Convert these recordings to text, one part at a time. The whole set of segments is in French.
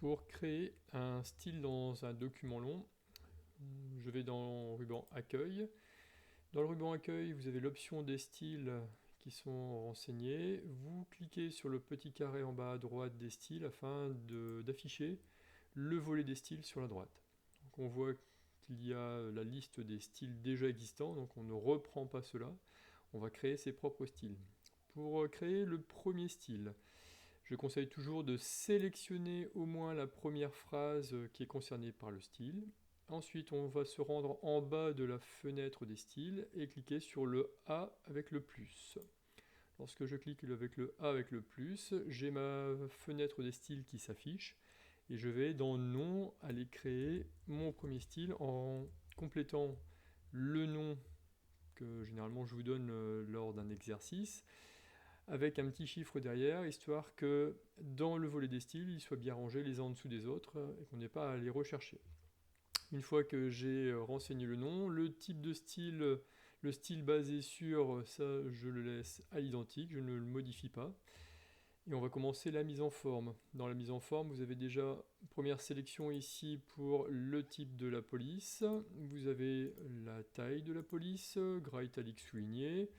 Pour créer un style dans un document long, je vais dans le ruban Accueil. Dans le ruban Accueil, vous avez l'option des styles qui sont renseignés. Vous cliquez sur le petit carré en bas à droite des styles afin d'afficher le volet des styles sur la droite. Donc on voit qu'il y a la liste des styles déjà existants, donc on ne reprend pas cela. On va créer ses propres styles. Pour créer le premier style, je conseille toujours de sélectionner au moins la première phrase qui est concernée par le style. Ensuite, on va se rendre en bas de la fenêtre des styles et cliquer sur le A avec le plus. Lorsque je clique avec le A avec le plus, j'ai ma fenêtre des styles qui s'affiche et je vais dans Nom aller créer mon premier style en complétant le nom que généralement je vous donne lors d'un exercice, avec un petit chiffre derrière, histoire que dans le volet des styles, ils soient bien rangés les uns en dessous des autres et qu'on n'ait pas à les rechercher. Une fois que j'ai renseigné le nom, le type de style, le style basé sur, ça je le laisse à l'identique, je ne le modifie pas. Et on va commencer la mise en forme. Dans la mise en forme, vous avez déjà une première sélection ici pour le type de la police. Vous avez la taille de la police, gras italique souligné,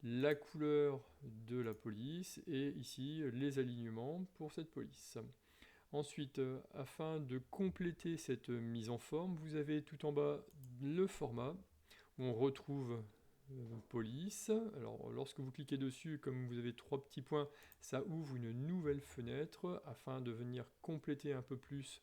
la couleur de la police et ici les alignements pour cette police. Ensuite, afin de compléter cette mise en forme, vous avez tout en bas le format où on retrouve police. Alors lorsque vous cliquez dessus, comme vous avez 3 petits points, ça ouvre une nouvelle fenêtre afin de venir compléter un peu plus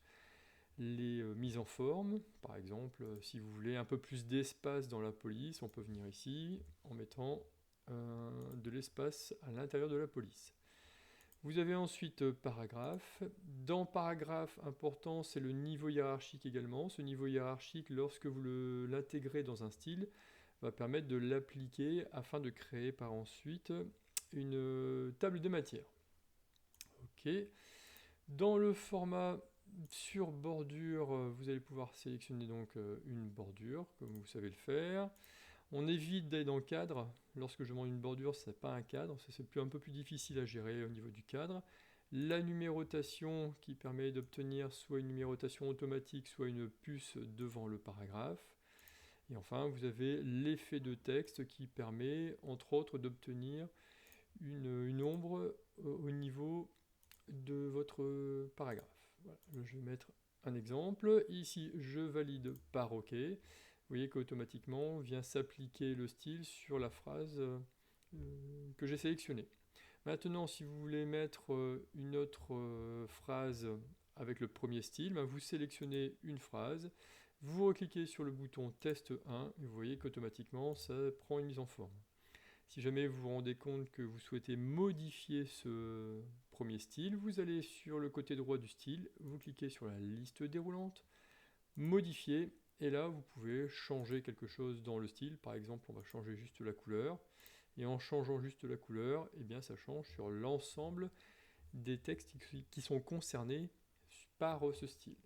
les mises en forme. Par exemple, si vous voulez un peu plus d'espace dans la police, on peut venir ici en mettant de l'espace à l'intérieur de la police. Vous avez ensuite paragraphe. Dans paragraphe, important, c'est le niveau hiérarchique également. Ce niveau hiérarchique, lorsque vous l'intégrez dans un style, va permettre de l'appliquer afin de créer par ensuite une table de matière. Ok. Dans le format sur bordure, vous allez pouvoir sélectionner donc une bordure, comme vous savez le faire. On évite d'aller dans le cadre. Lorsque je demande une bordure, ce n'est pas un cadre, c'est un peu plus difficile à gérer au niveau du cadre. La numérotation qui permet d'obtenir soit une numérotation automatique, soit une puce devant le paragraphe. Et enfin, vous avez l'effet de texte qui permet, entre autres, d'obtenir une ombre au niveau de votre paragraphe. Voilà. Je vais mettre un exemple. Ici, je valide par OK. Vous voyez qu'automatiquement vient s'appliquer le style sur la phrase que j'ai sélectionnée. Maintenant, si vous voulez mettre une autre phrase avec le premier style, vous sélectionnez une phrase, vous recliquez sur le bouton Test 1 et vous voyez qu'automatiquement ça prend une mise en forme. Si jamais vous vous rendez compte que vous souhaitez modifier ce premier style, vous allez sur le côté droit du style, vous cliquez sur la liste déroulante, modifier, et là vous pouvez changer quelque chose dans le style. Par exemple, on va changer juste la couleur, et en changeant juste la couleur, eh bien ça change sur l'ensemble des textes qui sont concernés par ce style.